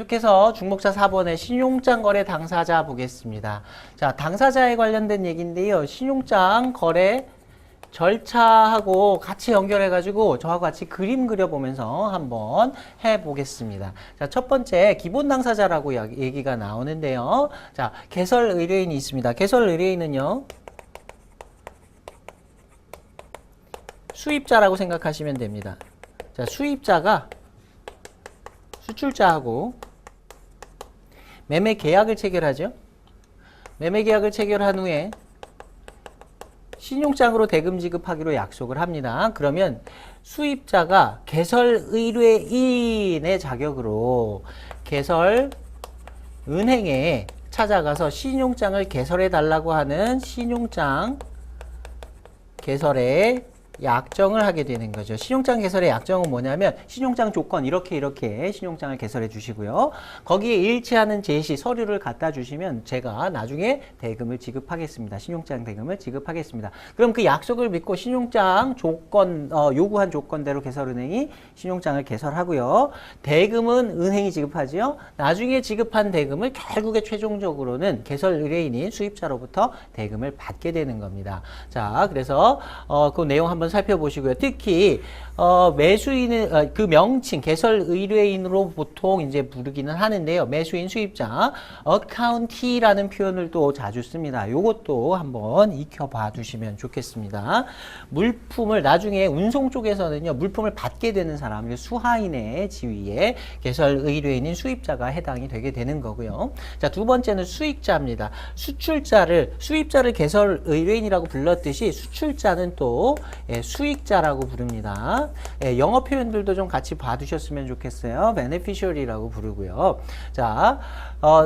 계속해서 중복자 4번의 신용장 거래 당사자 보겠습니다. 자, 당사자에 관련된 얘기인데요. 신용장 거래 절차하고 같이 연결해가지고 저하고 같이 그림 그려보면서 한번 해보겠습니다. 자, 첫 번째 기본 당사자라고 얘기가 나오는데요. 자, 개설 의뢰인이 있습니다. 개설 의뢰인은요, 수입자라고 생각하시면 됩니다. 자, 수입자가 수출자하고 매매 계약을 체결하죠. 매매 계약을 체결한 후에 신용장으로 대금 지급하기로 약속을 합니다. 그러면 수입자가 개설 의뢰인의 자격으로 개설 은행에 찾아가서 신용장을 개설해 달라고 하는 신용장 개설의 약정을 하게 되는 거죠. 신용장 개설의 약정은 뭐냐면 신용장 조건 이렇게 신용장을 개설해 주시고요. 거기에 일치하는 제시 서류를 갖다 주시면 제가 나중에 대금을 지급하겠습니다. 신용장 대금을 지급하겠습니다. 그럼 그 약속을 믿고 신용장 조건 요구한 조건대로 개설은행이 신용장을 개설하고요. 대금은 은행이 지급하지요. 나중에 지급한 대금을 결국에 최종적으로는 개설 의뢰인인 수입자로부터 대금을 받게 되는 겁니다. 자, 그래서 그 내용 한번 살펴보시고요. 특히 매수인은 그 명칭 개설 의뢰인으로 보통 이제 부르기는 하는데요. 매수인 수입자 어카운티라는 표현을 또 자주 씁니다. 요것도 한번 익혀봐 주시면 좋겠습니다. 물품을 나중에 운송 쪽에서는요, 물품을 받게 되는 사람, 수하인의 지위에 개설 의뢰인인 수입자가 해당이 되게 되는 거고요. 자, 두 번째는 수익자입니다. 수입자를 개설 의뢰인이라고 불렀듯이 수출자는 또 수익자라고 부릅니다. 영어 표현들도 좀 같이 봐두셨으면 좋겠어요. beneficiary라고 부르고요. 자,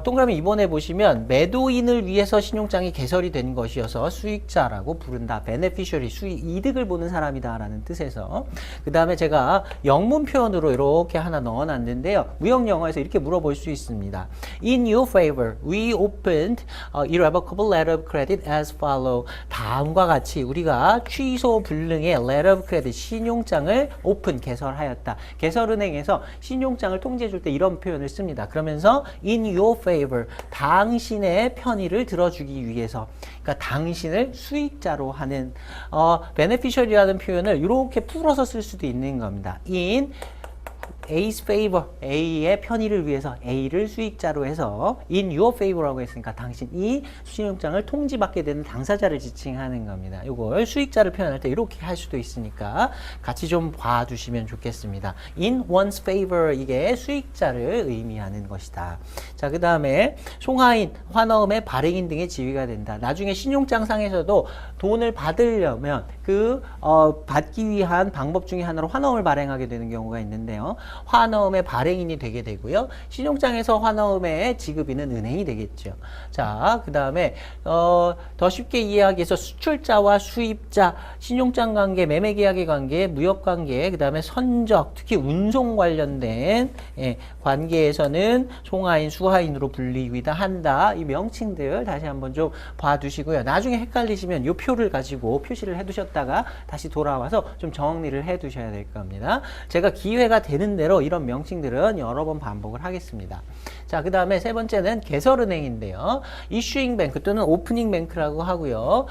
동그라미 2번에 보시면 매도인을 위해서 신용장이 개설이 된 것이어서 수익자라고 부른다. beneficiary, 이득을 보는 사람이다 라는 뜻에서. 그 다음에 제가 영문 표현으로 이렇게 하나 넣어놨는데요. 무역 영어에서 이렇게 물어볼 수 있습니다. In your favor, we opened irrevocable letter of credit as follow. 다음과 같이 우리가 취소 불능의 letter of credit, 신용장을 오픈, 개설하였다. 개설은행에서 신용장을 통지해 줄 때 이런 표현을 씁니다. 그러면서 in your favor, 당신의 편의를 들어주기 위해서, 그러니까 당신을 수익자로 하는 beneficiary라는 표현을 이렇게 풀어서 쓸 수도 있는 겁니다. in A's favor, A의 편의를 위해서 A를 수익자로 해서 in your favor라고 했으니까 당신이 신용장을 통지받게 되는 당사자를 지칭하는 겁니다. 이걸 수익자를 표현할 때 이렇게 할 수도 있으니까 같이 좀 봐주시면 좋겠습니다. in one's favor, 이게 수익자를 의미하는 것이다. 자, 그 다음에 송하인, 환어음의 발행인 등의 지위가 된다. 나중에 신용장상에서도 돈을 받으려면 받기 위한 방법 중에 하나로 환어음을 발행하게 되는 경우가 있는데요. 환어음의 발행인이 되게 되고요. 신용장에서 환어음의 지급인은 은행이 되겠죠. 자, 그 다음에 더 쉽게 이해하기 위해서 수출자와 수입자, 신용장 관계, 매매 계약의 관계, 무역 관계, 그 다음에 선적, 특히 운송 관련된 관계에서는 송하인, 수하인으로 분리위다 한다. 이 명칭들 다시 한번 좀 봐두시고요. 나중에 헷갈리시면 이 표를 가지고 표시를 해두셨다가 다시 돌아와서 좀 정리를 해두셔야 될 겁니다. 제가 기회가 되는 대로 이런 명칭들은 여러 번 반복을 하겠습니다. 자, 그 다음에 세 번째는 개설은행인데요. 이슈잉 뱅크 또는 오프닝 뱅크라고 하고요.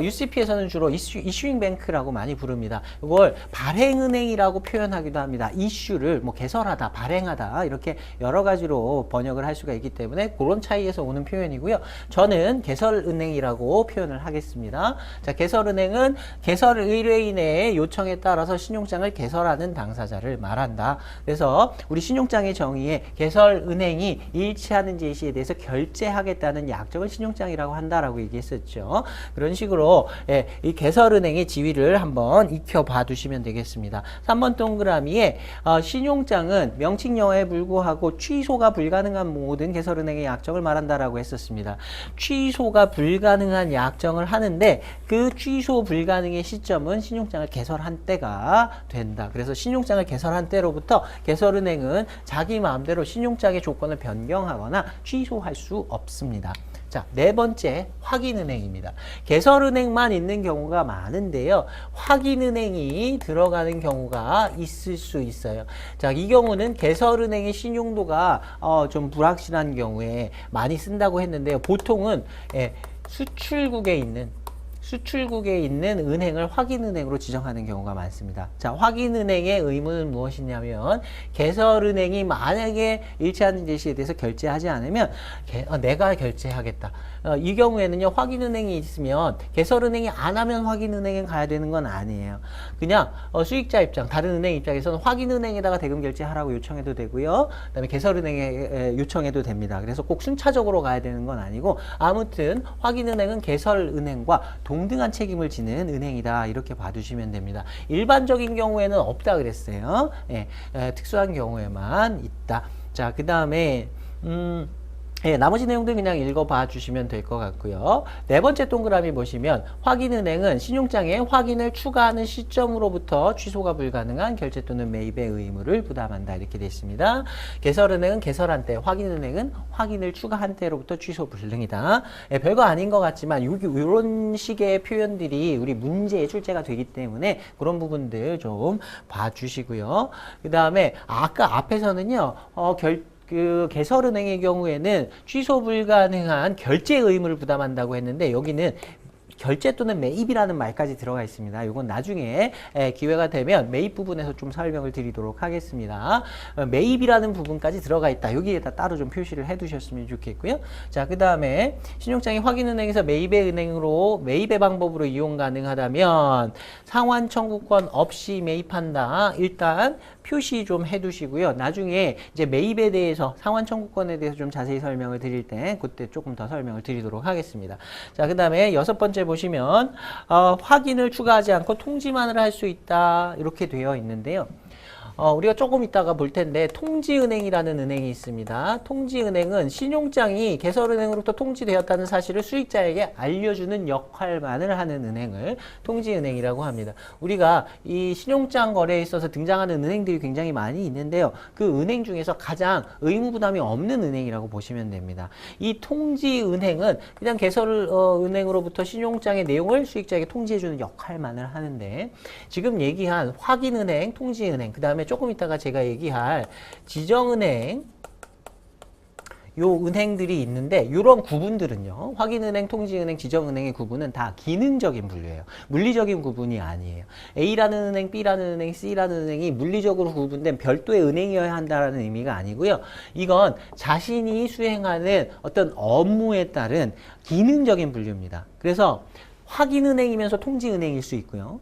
UCP에서는 주로 이슈잉 뱅크라고 많이 부릅니다. 이걸 발행은행이라고 표현하기도 합니다. 이슈를 뭐 개설하다, 발행하다 이렇게 여러 가지로 번역을 할 수가 있기 때문에 그런 차이에서 오는 표현이고요. 저는 개설은행이라고 표현을 하겠습니다. 자, 개설은행은 개설 의뢰인의 요청에 따라서 신용장을 개설하는 당사자를 말한다. 그래서 우리 신용장의 정의에 개설은행이 일치하는 제시에 대해서 결제하겠다는 약정을 신용장이라고 한다라고 얘기했었죠. 그런 식으로 이 개설은행의 지위를 한번 익혀봐 두시면 되겠습니다. 3번 동그라미에 신용장은 명칭영어에 불구하고 취소가 불가능한 모든 개설은행의 약정을 말한다라고 했었습니다. 취소가 불가능한 약정을 하는데 그 취소 불가능의 시점은 신용장을 개설한 때가 된다. 그래서 신용장을 개설한 때로부터 개설은행은 자기 마음대로 신용장의 조건을 변경하거나 취소할 수 없습니다. 자, 네 번째 확인은행입니다. 개설은행만 있는 경우가 많은데요. 확인은행이 들어가는 경우가 있을 수 있어요. 자, 이 경우는 개설은행의 신용도가 좀 불확실한 경우에 많이 쓴다고 했는데요. 보통은 수출국에 있는 은행을 확인은행으로 지정하는 경우가 많습니다. 자, 확인은행의 의무는 무엇이냐면 개설은행이 만약에 일치하는 제시에 대해서 결제하지 않으면 내가 결제하겠다. 이 경우에는요, 확인은행이 있으면 개설은행이 안 하면 확인은행에 가야 되는 건 아니에요. 그냥 수익자 입장, 다른 은행 입장에서는 확인은행에다가 대금 결제하라고 요청해도 되고요. 그다음에 개설은행에 요청해도 됩니다. 그래서 꼭 순차적으로 가야 되는 건 아니고 아무튼 확인은행은 개설은행과 동등한 책임을 지는 은행이다. 이렇게 봐주시면 됩니다. 일반적인 경우에는 없다 그랬어요. 특수한 경우에만 있다. 자, 그 다음에 나머지 내용들 그냥 읽어봐 주시면 될 것 같고요. 네 번째 동그라미 보시면 확인은행은 신용장에 확인을 추가하는 시점으로부터 취소가 불가능한 결제 또는 매입의 의무를 부담한다. 이렇게 되어 있습니다. 개설은행은 개설한 때, 확인은행은 확인을 추가한 때로부터 취소 불능이다. 별거 아닌 것 같지만 이런 식의 표현들이 우리 문제에 출제가 되기 때문에 그런 부분들 좀 봐주시고요. 그 다음에 아까 앞에서는요. 개설은행의 경우에는 취소 불가능한 결제 의무를 부담한다고 했는데 여기는 결제 또는 매입이라는 말까지 들어가 있습니다. 이건 나중에 기회가 되면 매입 부분에서 좀 설명을 드리도록 하겠습니다. 매입이라는 부분까지 들어가 있다. 여기에다 따로 좀 표시를 해두셨으면 좋겠고요. 자, 그 다음에 신용장이 확인은행에서 매입의 방법으로 이용 가능하다면 상환 청구권 없이 매입한다. 일단 표시 좀 해두시고요. 나중에 이제 매입에 대해서 상환 청구권에 대해서 좀 자세히 설명을 드릴 때 그때 조금 더 설명을 드리도록 하겠습니다. 자, 그 다음에 여섯 번째 보시면 확인을 추가하지 않고 통지만을 할 수 있다. 이렇게 되어 있는데요. 우리가 조금 이따가 볼 텐데 통지은행이라는 은행이 있습니다. 통지은행은 신용장이 개설은행으로부터 통지되었다는 사실을 수익자에게 알려주는 역할만을 하는 은행을 통지은행이라고 합니다. 우리가 이 신용장 거래에 있어서 등장하는 은행들이 굉장히 많이 있는데요. 그 은행 중에서 가장 의무 부담이 없는 은행이라고 보시면 됩니다. 이 통지은행은 그냥 개설은행으로부터 신용장의 내용을 수익자에게 통지해주는 역할만을 하는데 지금 얘기한 확인은행, 통지은행, 그 다음에 조금 이따가 제가 얘기할 지정은행 요 은행들이 있는데 이런 구분들은요. 확인은행, 통지은행, 지정은행의 구분은 다 기능적인 분류예요. 물리적인 구분이 아니에요. A라는 은행, B라는 은행, C라는 은행이 물리적으로 구분된 별도의 은행이어야 한다는 의미가 아니고요. 이건 자신이 수행하는 어떤 업무에 따른 기능적인 분류입니다. 그래서 확인은행이면서 통지은행일 수 있고요.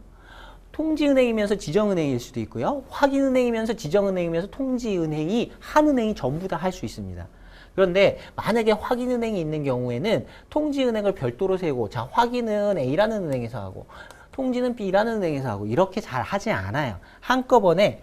통지은행이면서 지정은행일 수도 있고요. 확인은행이면서 지정은행이면서 통지은행이 한 은행이 전부 다 할 수 있습니다. 그런데 만약에 확인은행이 있는 경우에는 통지은행을 별도로 세우고 자, 확인은 A라는 은행에서 하고 통지는 B라는 은행에서 하고 이렇게 잘 하지 않아요. 한꺼번에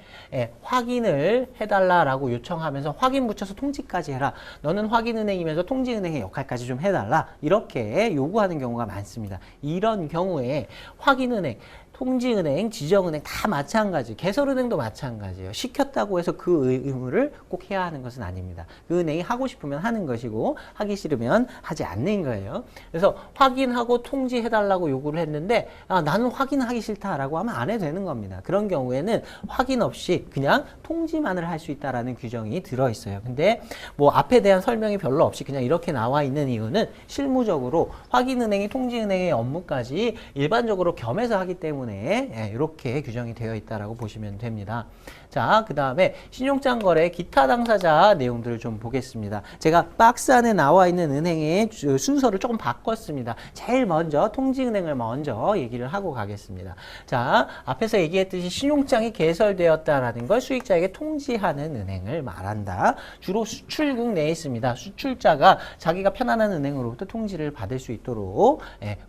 확인을 해달라라고 요청하면서 확인 붙여서 통지까지 해라. 너는 확인은행이면서 통지은행의 역할까지 좀 해달라. 이렇게 요구하는 경우가 많습니다. 이런 경우에 확인은행, 통지은행, 지정은행 다 마찬가지. 개설은행도 마찬가지예요. 시켰다고 해서 그 의무를 꼭 해야 하는 것은 아닙니다. 그 은행이 하고 싶으면 하는 것이고 하기 싫으면 하지 않는 거예요. 그래서 확인하고 통지해달라고 요구를 했는데 나는 확인하기 싫다라고 하면 안 해도 되는 겁니다. 그런 경우에는 확인 없이 그냥 통지만을 할 수 있다라는 규정이 들어있어요. 근데 뭐 앞에 대한 설명이 별로 없이 그냥 이렇게 나와 있는 이유는 실무적으로 확인은행이 통지은행의 업무까지 일반적으로 겸해서 하기 때문에 이렇게 규정이 되어 있다라고 보시면 됩니다. 자, 그 다음에 신용장 거래 기타 당사자 내용들을 좀 보겠습니다. 제가 박스 안에 나와 있는 은행의 순서를 조금 바꿨습니다. 제일 먼저 통지은행을 먼저 얘기를 하고 가겠습니다. 자, 앞에서 얘기했듯이 신용장이 개설되었다라는 걸 수익자에게 통지하는 은행을 말한다. 주로 수출국 내에 있습니다. 수출자가 자기가 편안한 은행으로부터 통지를 받을 수 있도록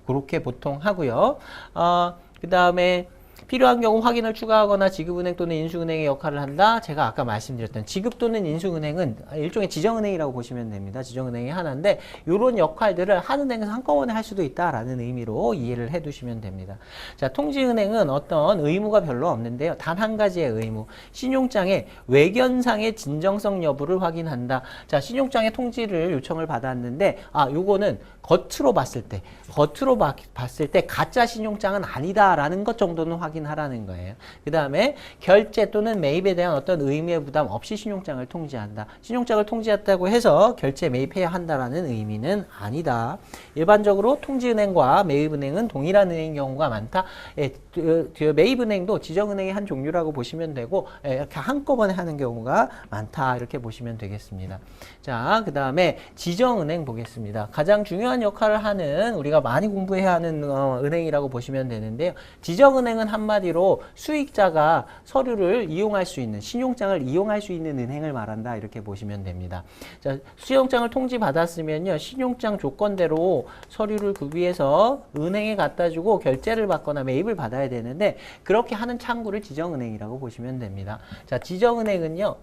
그렇게 보통 하고요. 그 다음에 필요한 경우 확인을 추가하거나 지급은행 또는 인수은행의 역할을 한다. 제가 아까 말씀드렸던 지급 또는 인수은행은 일종의 지정은행이라고 보시면 됩니다. 지정은행의 하나인데 이런 역할들을 한 은행에서 한꺼번에 할 수도 있다라는 의미로 이해를 해두시면 됩니다. 자, 통지은행은 어떤 의무가 별로 없는데요. 단 한 가지의 의무, 신용장의 외견상의 진정성 여부를 확인한다. 자, 신용장의 통지를 요청을 받았는데 요거는 겉으로 봤을 때 가짜 신용장은 아니다라는 것 정도는 확인하라는 거예요. 그 다음에 결제 또는 매입에 대한 어떤 의무의 부담 없이 신용장을 통지한다. 신용장을 통지했다고 해서 결제 매입해야 한다라는 의미는 아니다. 일반적으로 통지은행과 매입은행은 동일한 은행인 경우가 많다. 매입은행도 지정은행의 한 종류라고 보시면 되고 이렇게 한꺼번에 하는 경우가 많다. 이렇게 보시면 되겠습니다. 자, 그 다음에 지정은행 보겠습니다. 가장 중요한 역할을 하는 우리가 많이 공부해야 하는 은행이라고 보시면 되는데요. 지정은행은 한마디로 수익자가 서류를 이용할 수 있는 신용장을 이용할 수 있는 은행을 말한다. 이렇게 보시면 됩니다. 자, 신용장을 통지받았으면요. 신용장 조건대로 서류를 구비해서 은행에 갖다 주고 결제를 받거나 매입을 받아야 되는데 그렇게 하는 창구를 지정은행이라고 보시면 됩니다. 자, 지정은행은요.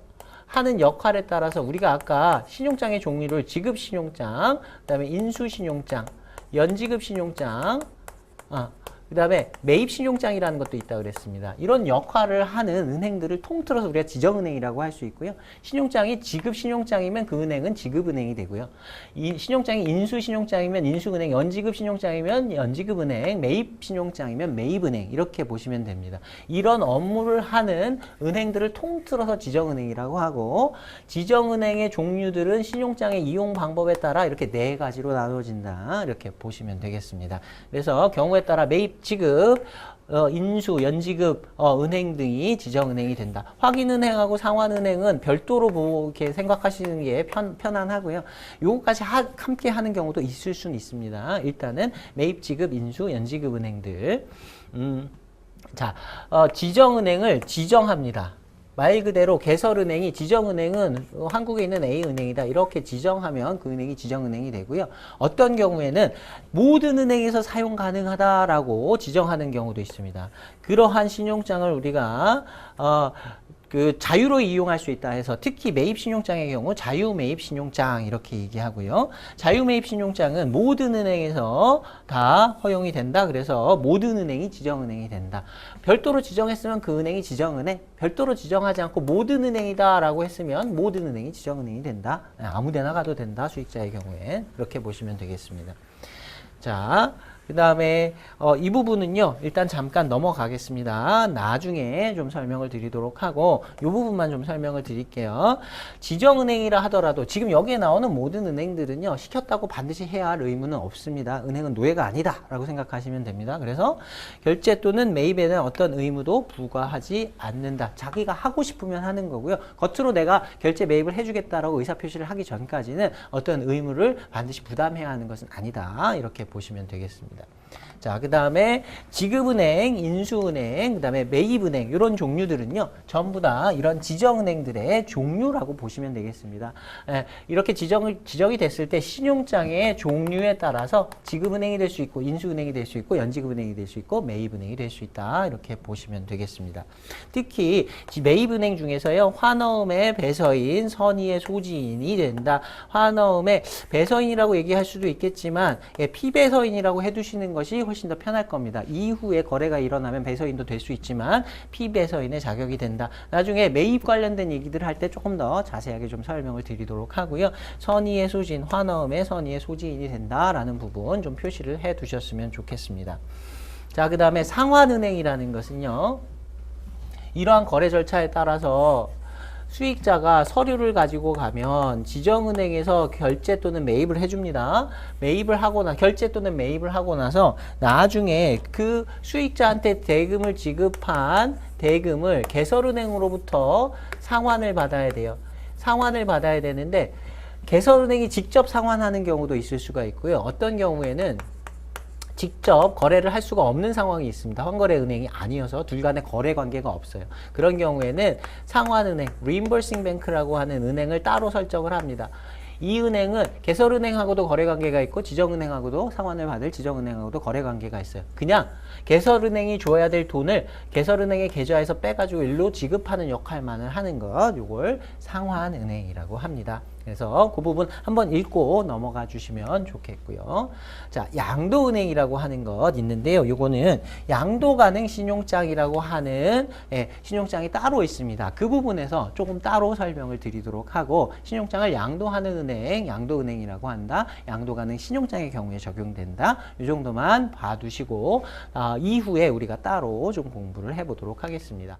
하는 역할에 따라서 우리가 아까 신용장의 종류를 지급신용장, 그 다음에 인수신용장, 연지급신용장, 그 다음에 매입신용장이라는 것도 있다고 그랬습니다. 이런 역할을 하는 은행들을 통틀어서 우리가 지정은행이라고 할 수 있고요. 신용장이 지급신용장이면 그 은행은 지급은행이 되고요. 이 신용장이 인수신용장이면 인수은행, 연지급신용장이면 연지급은행, 매입신용장이면 매입은행 이렇게 보시면 됩니다. 이런 업무를 하는 은행들을 통틀어서 지정은행이라고 하고 지정은행의 종류들은 신용장의 이용 방법에 따라 이렇게 네 가지로 나눠진다. 이렇게 보시면 되겠습니다. 그래서 경우에 따라 매입, 지급, 인수, 연지급, 은행 등이 지정은행이 된다. 확인은행하고 상환은행은 별도로 이렇게 생각하시는 게 편안하고요. 요거까지 함께 하는 경우도 있을 수는 있습니다. 일단은 매입, 지급, 인수, 연지급 은행들. 자, 지정은행을 지정합니다. 말 그대로 개설은행이 지정은행은 한국에 있는 A은행이다. 이렇게 지정하면 그 은행이 지정은행이 되고요. 어떤 경우에는 모든 은행에서 사용 가능하다라고 지정하는 경우도 있습니다. 그러한 신용장을 우리가 자유로 이용할 수 있다 해서 특히 매입신용장의 경우 자유매입신용장 이렇게 얘기하고요. 자유매입신용장은 모든 은행에서 다 허용이 된다. 그래서 모든 은행이 지정은행이 된다. 별도로 지정했으면 그 은행이 지정은행, 별도로 지정하지 않고 모든 은행이다 라고 했으면 모든 은행이 지정은행이 된다. 아무데나 가도 된다. 수익자의 경우에 그렇게 보시면 되겠습니다. 자, 그 다음에 이 부분은요 일단 잠깐 넘어가겠습니다. 나중에 좀 설명을 드리도록 하고 이 부분만 좀 설명을 드릴게요. 지정은행이라 하더라도 지금 여기에 나오는 모든 은행들은요 시켰다고 반드시 해야 할 의무는 없습니다. 은행은 노예가 아니다 라고 생각하시면 됩니다. 그래서 결제 또는 매입에 대한 어떤 의무도 부과하지 않는다. 자기가 하고 싶으면 하는 거고요. 겉으로 내가 결제 매입을 해주겠다라고 의사표시를 하기 전까지는 어떤 의무를 반드시 부담해야 하는 것은 아니다. 이렇게 보시면 되겠습니다. 자, 그 다음에 지급은행, 인수은행, 그 다음에 매입은행 이런 종류들은요 전부 다 이런 지정은행들의 종류라고 보시면 되겠습니다. 이렇게 지정이 됐을 때 신용장의 종류에 따라서 지급은행이 될 수 있고 인수은행이 될 수 있고 연지급은행이 될 수 있고 매입은행이 될 수 있다. 이렇게 보시면 되겠습니다. 특히 매입은행 중에서요 환어음의 배서인, 선의의 소지인이 된다. 환어음의 배서인이라고 얘기할 수도 있겠지만 피배서인이라고 해두시는 것이 훨씬 더 편할 겁니다. 이후에 거래가 일어나면 배서인도 될 수 있지만 피배서인의 자격이 된다. 나중에 매입 관련된 얘기들을 할 때 조금 더 자세하게 좀 설명을 드리도록 하고요. 선의의 소진, 환어음의 선의의 소지인이 된다라는 부분 좀 표시를 해 두셨으면 좋겠습니다. 자, 그 다음에 상환은행이라는 것은요. 이러한 거래 절차에 따라서 수익자가 서류를 가지고 가면 지정은행에서 결제 또는 매입을 해줍니다. 결제 또는 매입을 하고 나서 나중에 그 수익자한테 대금을 지급한 대금을 개설은행으로부터 상환을 받아야 돼요. 상환을 받아야 되는데 개설은행이 직접 상환하는 경우도 있을 수가 있고요. 어떤 경우에는 직접 거래를 할 수가 없는 상황이 있습니다. 환거래 은행이 아니어서 둘 간의 거래 관계가 없어요. 그런 경우에는 상환은행, reimbursing bank라고 하는 은행을 따로 설정을 합니다. 이 은행은 개설은행하고도 거래관계가 있고 지정은행하고도 상환을 받을 지정은행하고도 거래관계가 있어요. 그냥 개설은행이 줘야 될 돈을 개설은행의 계좌에서 빼가지고 일로 지급하는 역할만을 하는 것, 요걸 상환은행이라고 합니다. 그래서 그 부분 한번 읽고 넘어가 주시면 좋겠고요. 자, 양도은행이라고 하는 것 있는데요. 요거는 양도가능 신용장이라고 하는 신용장이 따로 있습니다. 그 부분에서 조금 따로 설명을 드리도록 하고, 신용장을 양도하는 은행, 양도은행이라고 한다. 양도가능 신용장의 경우에 적용된다. 이 정도만 봐두시고 이후에 우리가 따로 좀 공부를 해보도록 하겠습니다.